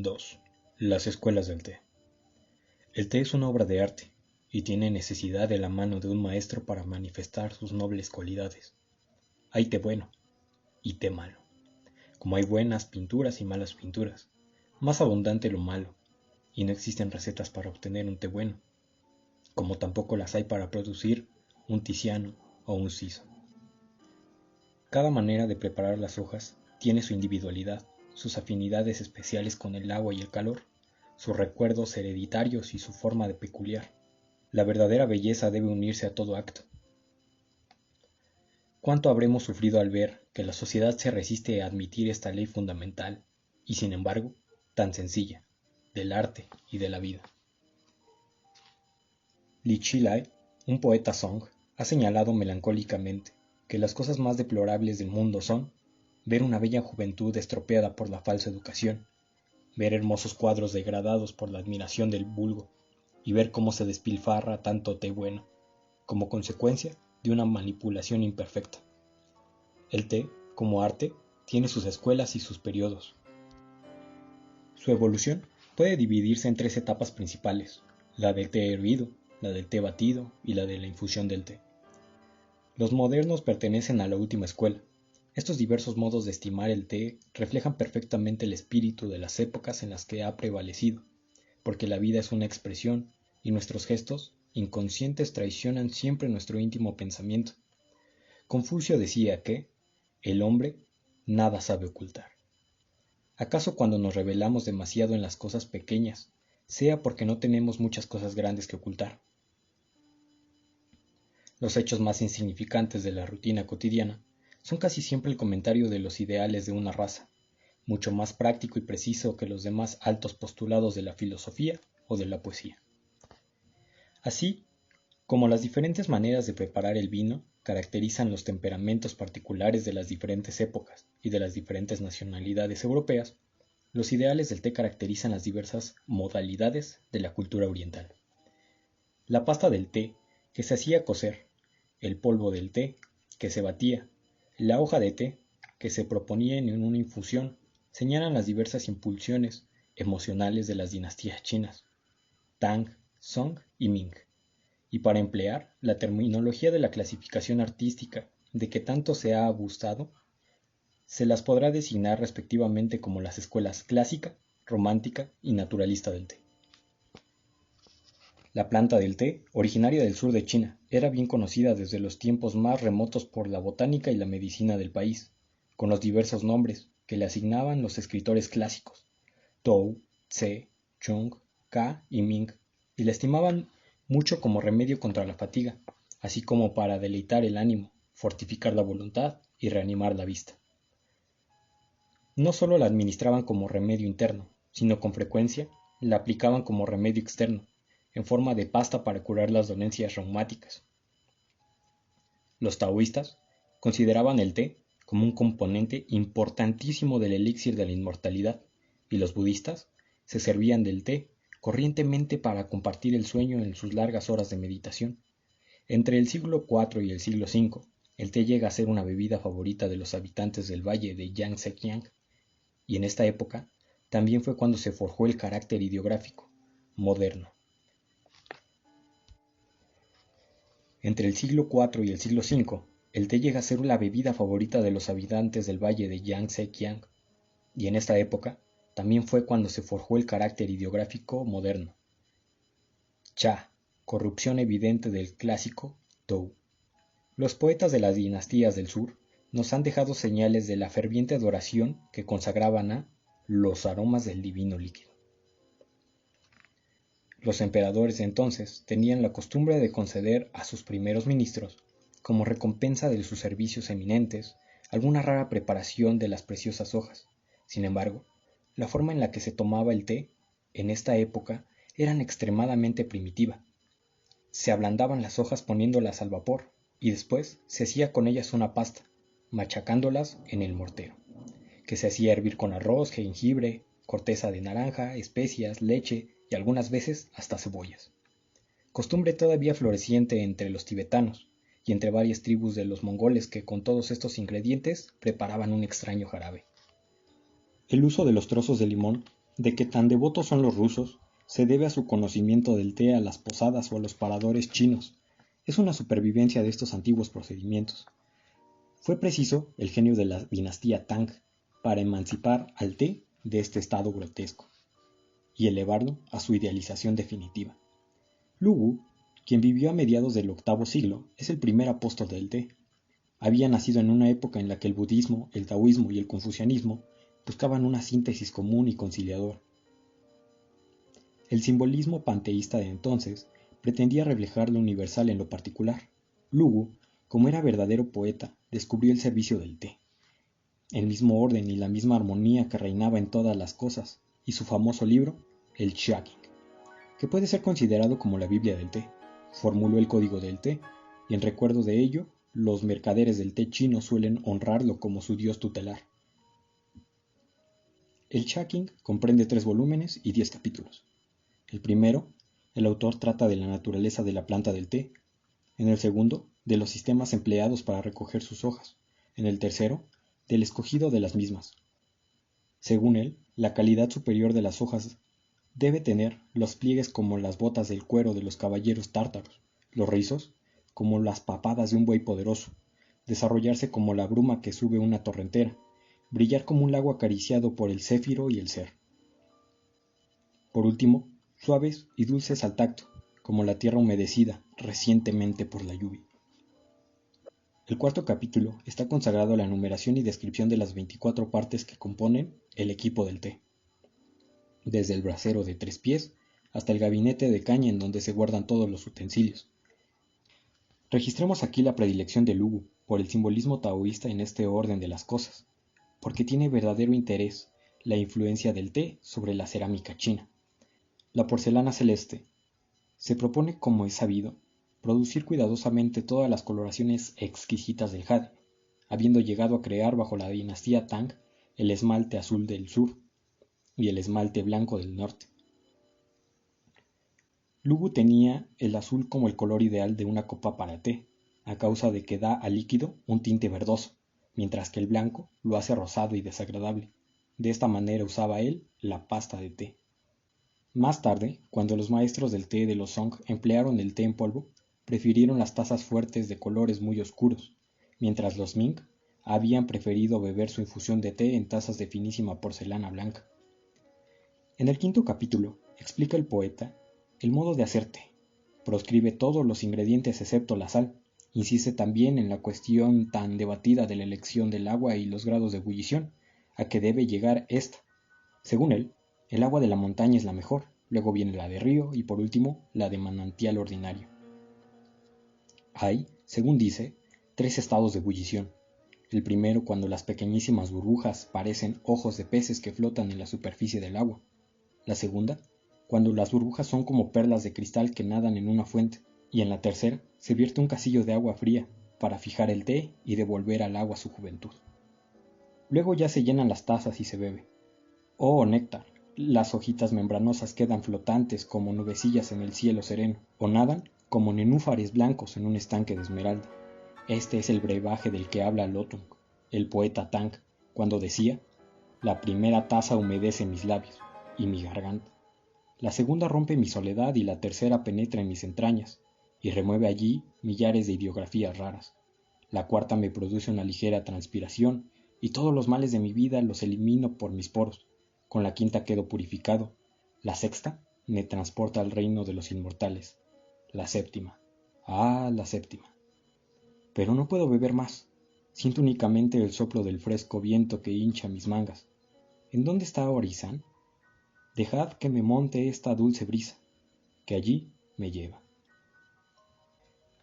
2. Las escuelas del té. El té es una obra de arte, y tiene necesidad de la mano de un maestro para manifestar sus nobles cualidades. Hay té bueno y té malo, como hay buenas pinturas y malas pinturas, más abundante lo malo, y no existen recetas para obtener un té bueno, como tampoco las hay para producir un Tiziano o un Siso. Cada manera de preparar las hojas tiene su individualidad, sus afinidades especiales con el agua y el calor, sus recuerdos hereditarios y su forma de peculiar. La verdadera belleza debe unirse a todo acto. ¿Cuánto habremos sufrido al ver que la sociedad se resiste a admitir esta ley fundamental y, sin embargo, tan sencilla, del arte y de la vida? Li Chilai, un poeta Song, ha señalado melancólicamente que las cosas más deplorables del mundo son ver una bella juventud estropeada por la falsa educación, ver hermosos cuadros degradados por la admiración del vulgo, y ver cómo se despilfarra tanto té bueno, como consecuencia de una manipulación imperfecta. El té, como arte, tiene sus escuelas y sus periodos. Su evolución puede dividirse en 3 etapas principales: la del té hervido, la del té batido y la de la infusión del té. Los modernos pertenecen a la última escuela. Estos diversos modos de estimar el té reflejan perfectamente el espíritu de las épocas en las que ha prevalecido, porque la vida es una expresión y nuestros gestos inconscientes traicionan siempre nuestro íntimo pensamiento. Confucio decía que el hombre nada sabe ocultar. ¿Acaso cuando nos revelamos demasiado en las cosas pequeñas, sea porque no tenemos muchas cosas grandes que ocultar? Los hechos más insignificantes de la rutina cotidiana son casi siempre el comentario de los ideales de una raza, mucho más práctico y preciso que los demás altos postulados de la filosofía o de la poesía. Así como las diferentes maneras de preparar el vino caracterizan los temperamentos particulares de las diferentes épocas y de las diferentes nacionalidades europeas, los ideales del té caracterizan las diversas modalidades de la cultura oriental. La pasta del té que se hacía cocer, el polvo del té que se batía, la hoja de té que se proponía en una infusión, señalan las diversas impulsiones emocionales de las dinastías chinas, Tang, Song y Ming. Y para emplear la terminología de la clasificación artística de que tanto se ha abusado, se las podrá designar respectivamente como las escuelas clásica, romántica y naturalista del té. La planta del té, originaria del sur de China, era bien conocida desde los tiempos más remotos por la botánica y la medicina del país, con los diversos nombres que le asignaban los escritores clásicos, Tou, Tse, Chung, Ka y Ming, y la estimaban mucho como remedio contra la fatiga, así como para deleitar el ánimo, fortificar la voluntad y reanimar la vista. No solo la administraban como remedio interno, sino con frecuencia la aplicaban como remedio externo, en forma de pasta para curar las dolencias reumáticas. Los taoístas consideraban el té como un componente importantísimo del elixir de la inmortalidad, y los budistas se servían del té corrientemente para compartir el sueño en sus largas horas de meditación. Entre el siglo IV y el siglo V, el té llega a ser una bebida favorita de los habitantes del valle de Yangtze-Kiang, y en esta época también fue cuando se forjó el carácter ideográfico moderno. Entre el siglo IV y el siglo V, el té llega a ser la bebida favorita de los habitantes del valle de Yangtze-Kiang, y en esta época también fue cuando se forjó el carácter ideográfico moderno. Cha, corrupción evidente del clásico Tou. Los poetas de las dinastías del sur nos han dejado señales de la ferviente adoración que consagraban a los aromas del divino líquido. Los emperadores de entonces tenían la costumbre de conceder a sus primeros ministros, como recompensa de sus servicios eminentes, alguna rara preparación de las preciosas hojas. Sin embargo, la forma en la que se tomaba el té en esta época era extremadamente primitiva. Se ablandaban las hojas poniéndolas al vapor, y después se hacía con ellas una pasta, machacándolas en el mortero, que se hacía hervir con arroz, jengibre, corteza de naranja, especias, leche y algunas veces hasta cebollas. Costumbre todavía floreciente entre los tibetanos y entre varias tribus de los mongoles que con todos estos ingredientes preparaban un extraño jarabe. El uso de los trozos de limón De que tan devotos son los rusos, se debe a su conocimiento del té a las posadas o a los paradores chinos. Es una supervivencia de estos antiguos procedimientos. Fue preciso el genio de la dinastía Tang para emancipar al té de este estado grotesco y elevarlo a su idealización definitiva. Lu Wu, quien vivió a mediados del VIII siglo, es el primer apóstol del té. Había nacido en una época en la que el budismo, el taoísmo y el confucianismo buscaban una síntesis común y conciliadora. El simbolismo panteísta de entonces pretendía reflejar lo universal en lo particular. Lu Wu, como era verdadero poeta, descubrió el servicio del té, el mismo orden y la misma armonía que reinaba en todas las cosas, y su famoso libro, el Chaqing, que puede ser considerado como la Biblia del té, formuló el código del té, y en recuerdo de ello, los mercaderes del té chino suelen honrarlo como su dios tutelar. El Chaqing comprende 3 volúmenes y 10 capítulos. El primero, el autor trata de la naturaleza de la planta del té. En el segundo, de los sistemas empleados para recoger sus hojas. En el tercero, del escogido de las mismas. Según él, la calidad superior de las hojas debe tener los pliegues como las botas del cuero de los caballeros tártaros, los rizos como las papadas de un buey poderoso, desarrollarse como la bruma que sube una torrentera, brillar como un lago acariciado por el céfiro y el ser. Por último, suaves y dulces al tacto, como la tierra humedecida recientemente por la lluvia. El cuarto capítulo está consagrado a la enumeración y descripción de las 24 partes que componen el equipo del té, desde el brasero de 3 pies hasta el gabinete de caña en donde se guardan todos los utensilios. Registremos aquí la predilección de Lu Wu por el simbolismo taoísta en este orden de las cosas, porque tiene verdadero interés la influencia del té sobre la cerámica china. La porcelana celeste se propone, como es sabido, producir cuidadosamente todas las coloraciones exquisitas del jade, habiendo llegado a crear bajo la dinastía Tang el esmalte azul del sur y el esmalte blanco del norte. Lu Wu tenía el azul como el color ideal de una copa para té, a causa de que da al líquido un tinte verdoso, mientras que el blanco lo hace rosado y desagradable. De esta manera usaba él la pasta de té. Más tarde, cuando los maestros del té de los Song emplearon el té en polvo, prefirieron las tazas fuertes de colores muy oscuros, mientras los Ming habían preferido beber su infusión de té en tazas de finísima porcelana blanca. En el quinto capítulo, explica el poeta el modo de hacer té, proscribe todos los ingredientes excepto la sal, insiste también en la cuestión tan debatida de la elección del agua y los grados de ebullición, a que debe llegar ésta. Según él, el agua de la montaña es la mejor, luego viene la de río y por último la de manantial ordinario. Hay, según dice, 3 estados de ebullición. El primero cuando las pequeñísimas burbujas parecen ojos de peces que flotan en la superficie del agua. La segunda, cuando las burbujas son como perlas de cristal que nadan en una fuente. Y en la tercera se vierte un casillo de agua fría para fijar el té y devolver al agua su juventud. Luego ya se llenan las tazas y se bebe. Oh, néctar, las hojitas membranosas quedan flotantes como nubecillas en el cielo sereno, o nadan como nenúfares blancos en un estanque de esmeralda. Este es el brebaje del que habla Lotung, el poeta Tang, cuando decía: la primera taza humedece mis labios y mi garganta. La segunda rompe mi soledad y la tercera penetra en mis entrañas y remueve allí millares de ideografías raras. La cuarta me produce una ligera transpiración y todos los males de mi vida los elimino por mis poros. Con la quinta quedo purificado. La sexta me transporta al reino de los inmortales. La séptima. La séptima. Pero no puedo beber más. Siento únicamente el soplo del fresco viento que hincha mis mangas. ¿En dónde está Orizán? Dejad que me monte esta dulce brisa, que allí me lleva.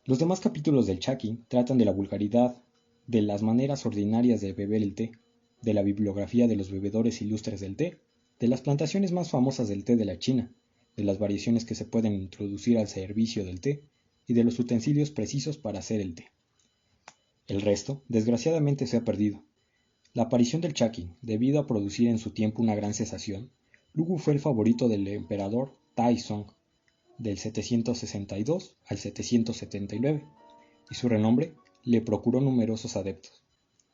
Los demás capítulos del Chaqing tratan de la vulgaridad, de las maneras ordinarias de beber el té, de la bibliografía de los bebedores ilustres del té, de las plantaciones más famosas del té de la China, de las variaciones que se pueden introducir al servicio del té y de los utensilios precisos para hacer el té. El resto, desgraciadamente, se ha perdido. La aparición del Chaqing, debido a producir en su tiempo una gran sensación, Lu Wu fue el favorito del emperador Taizong del 762 al 779, y su renombre le procuró numerosos adeptos.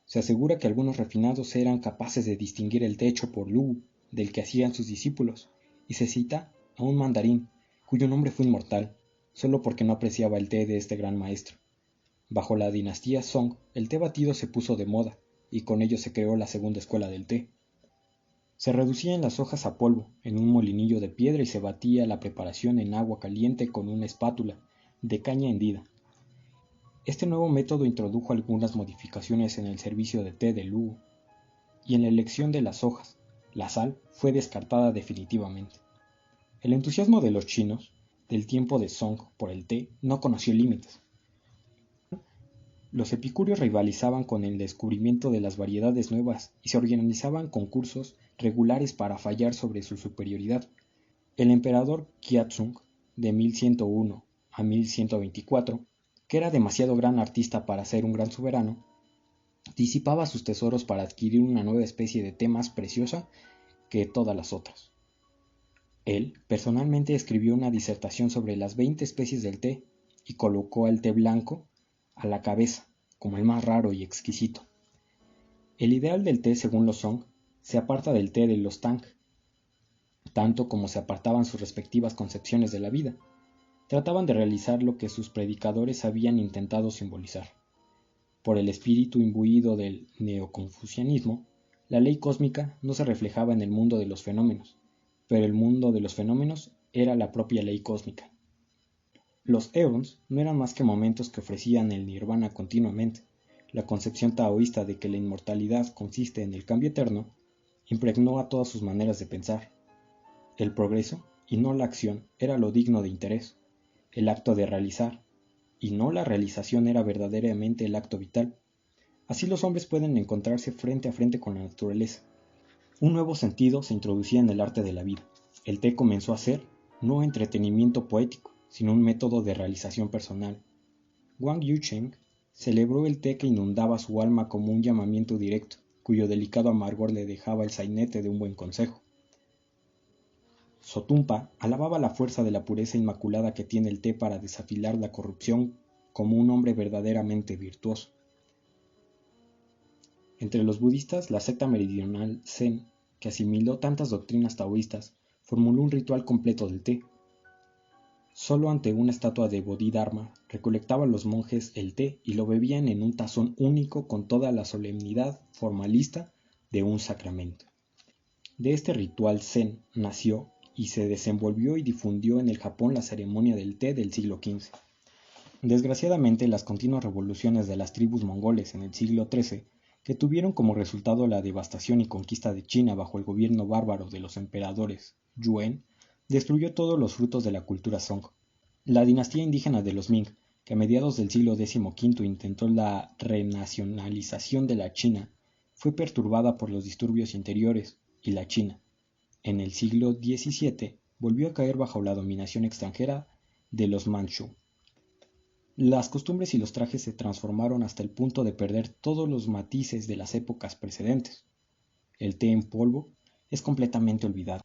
Se asegura que algunos refinados eran capaces de distinguir el té hecho por Lu Wu del que hacían sus discípulos, y se cita a un mandarín, cuyo nombre fue inmortal, solo porque no apreciaba el té de este gran maestro. Bajo la dinastía Song, el té batido se puso de moda, y con ello se creó la segunda escuela del té. Se reducían las hojas a polvo en un molinillo de piedra y se batía la preparación en agua caliente con una espátula de caña hendida. Este nuevo método introdujo algunas modificaciones en el servicio de té de Luo y en la elección de las hojas. La sal fue descartada definitivamente. El entusiasmo de los chinos del tiempo de Song por el té no conoció límites. Los epicúreos rivalizaban con el descubrimiento de las variedades nuevas y se organizaban concursos regulares para fallar sobre su superioridad. El emperador Qianzong, de 1101 a 1124, que era demasiado gran artista para ser un gran soberano, disipaba sus tesoros para adquirir una nueva especie de té más preciosa que todas las otras. Él personalmente escribió una disertación sobre las 20 especies del té y colocó al té blanco a la cabeza como el más raro y exquisito. El ideal del té, según los Song, se aparta del té de los Tang, tanto como se apartaban sus respectivas concepciones de la vida. Trataban de realizar lo que sus predicadores habían intentado simbolizar. Por el espíritu imbuido del neoconfucianismo, la ley cósmica no se reflejaba en el mundo de los fenómenos, pero el mundo de los fenómenos era la propia ley cósmica. Los eons no eran más que momentos que ofrecían el nirvana continuamente. La concepción taoísta de que la inmortalidad consiste en el cambio eterno impregnó a todas sus maneras de pensar. El progreso, y no la acción, era lo digno de interés. El acto de realizar, y no la realización, era verdaderamente el acto vital. Así los hombres pueden encontrarse frente a frente con la naturaleza. Un nuevo sentido se introducía en el arte de la vida. El té comenzó a ser no entretenimiento poético, sino un método de realización personal. Wang Yucheng celebró el té que inundaba su alma como un llamamiento directo, cuyo delicado amargor le dejaba el sainete de un buen consejo. Sotumpa alababa la fuerza de la pureza inmaculada que tiene el té para desafiar la corrupción como un hombre verdaderamente virtuoso. Entre los budistas, la secta meridional Zen, que asimiló tantas doctrinas taoístas, formuló un ritual completo del té. Solo ante una estatua de Bodhidharma recolectaban los monjes el té y lo bebían en un tazón único con toda la solemnidad formalista de un sacramento. De este ritual Zen nació y se desenvolvió y difundió en el Japón la ceremonia del té del siglo XV. Desgraciadamente, las continuas revoluciones de las tribus mongoles en el siglo XIII, que tuvieron como resultado la devastación y conquista de China bajo el gobierno bárbaro de los emperadores Yuan, destruyó todos los frutos de la cultura Song. La dinastía indígena de los Ming, que a mediados del siglo XV intentó la renacionalización de la China, fue perturbada por los disturbios interiores, y la China, en el siglo XVII, volvió a caer bajo la dominación extranjera de los Manchú. Las costumbres y los trajes se transformaron hasta el punto de perder todos los matices de las épocas precedentes. El té en polvo es completamente olvidado.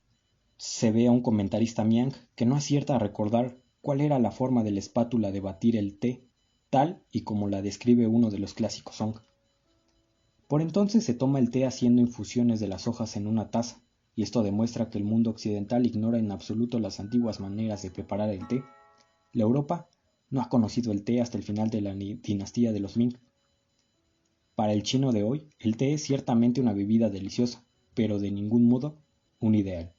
Se ve a un comentarista Miang que no acierta a recordar cuál era la forma de la espátula de batir el té, tal y como la describe uno de los clásicos Song. Por entonces se toma el té haciendo infusiones de las hojas en una taza, y esto demuestra que el mundo occidental ignora en absoluto las antiguas maneras de preparar el té. La Europa no ha conocido el té hasta el final de la dinastía de los Ming. Para el chino de hoy, el té es ciertamente una bebida deliciosa, pero de ningún modo un ideal.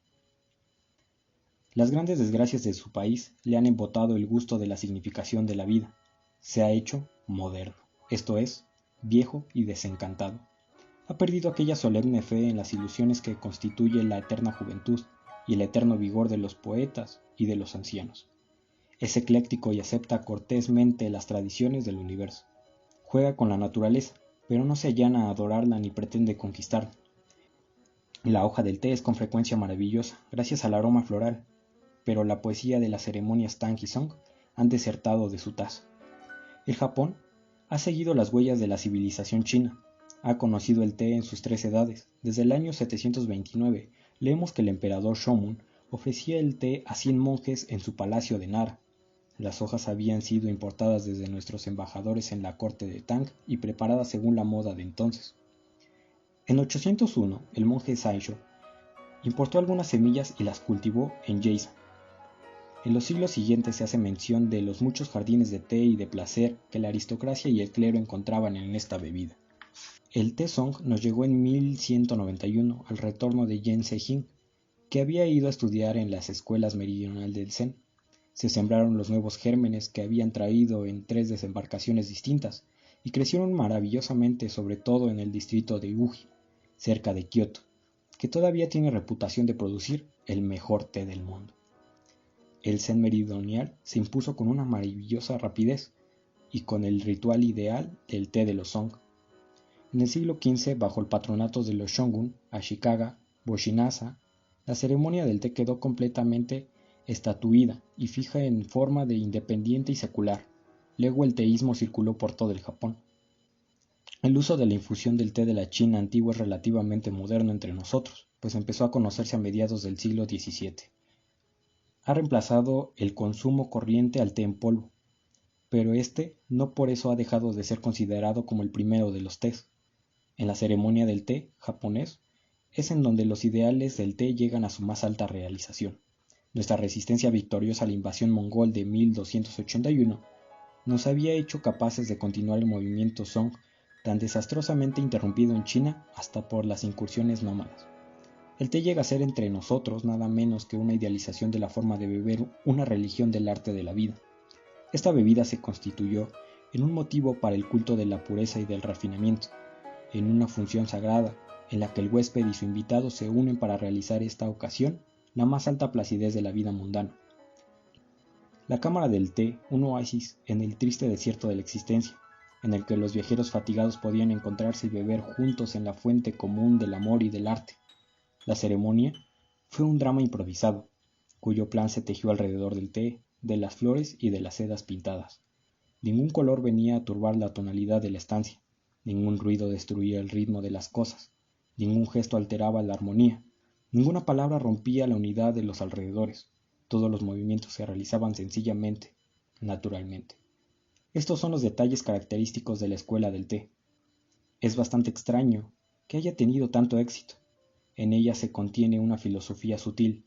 Las grandes desgracias de su país le han embotado el gusto de la significación de la vida. Se ha hecho moderno, esto es, viejo y desencantado. Ha perdido aquella solemne fe en las ilusiones que constituye la eterna juventud y el eterno vigor de los poetas y de los ancianos. Es ecléctico y acepta cortésmente las tradiciones del universo. Juega con la naturaleza, pero no se allana a adorarla ni pretende conquistarla. La hoja del té es con frecuencia maravillosa, gracias al aroma floral, pero la poesía de las ceremonias Tang y Song han desertado de su taza. El Japón ha seguido las huellas de la civilización china. Ha conocido el té en sus 3 edades. Desde el año 729 leemos que el emperador Shōmun ofrecía el té a 100 monjes en su palacio de Nara. Las hojas habían sido importadas desde nuestros embajadores en la corte de Tang y preparadas según la moda de entonces. En 801, el monje Saisho Importó algunas semillas y las cultivó en Yeisa. En los siglos siguientes se hace mención de los muchos jardines de té y de placer que la aristocracia y el clero encontraban en esta bebida. El té song nos llegó en 1191 al retorno de Yen Se-jin, que había ido a estudiar en las escuelas meridionales del Zen. Se sembraron los nuevos gérmenes que habían traído en 3 desembarcaciones distintas y crecieron maravillosamente, sobre todo en el distrito de Uji, cerca de Kioto, que todavía tiene reputación de producir el mejor té del mundo. El Zen meridional se impuso con una maravillosa rapidez y con el ritual ideal del té de los Song. En el siglo XV, bajo el patronato de los shogun Ashikaga Boshinasa, la ceremonia del té quedó completamente estatuida y fija en forma de independiente y secular. Luego el teísmo circuló por todo el Japón. El uso de la infusión del té de la China antigua es relativamente moderno entre nosotros, pues empezó a conocerse a mediados del siglo XVII. Ha reemplazado el consumo corriente al té en polvo, pero este no por eso ha dejado de ser considerado como el primero de los tés. En la ceremonia del té japonés es en donde los ideales del té llegan a su más alta realización. Nuestra resistencia victoriosa a la invasión mongol de 1281 nos había hecho capaces de continuar el movimiento Song tan desastrosamente interrumpido en China hasta por las incursiones nómadas. El té llega a ser entre nosotros nada menos que una idealización de la forma de beber, una religión del arte de la vida. Esta bebida se constituyó en un motivo para el culto de la pureza y del refinamiento, en una función sagrada en la que el huésped y su invitado se unen para realizar esta ocasión la más alta placidez de la vida mundana. La cámara del té, un oasis en el triste desierto de la existencia, en el que los viajeros fatigados podían encontrarse y beber juntos en la fuente común del amor y del arte. La ceremonia fue un drama improvisado, cuyo plan se tejió alrededor del té, de las flores y de las sedas pintadas. Ningún color venía a turbar la tonalidad de la estancia, ningún ruido destruía el ritmo de las cosas, ningún gesto alteraba la armonía, ninguna palabra rompía la unidad de los alrededores, todos los movimientos se realizaban sencillamente, naturalmente. Estos son los detalles característicos de la escuela del té. Es bastante extraño que haya tenido tanto éxito. En ella se contiene una filosofía sutil,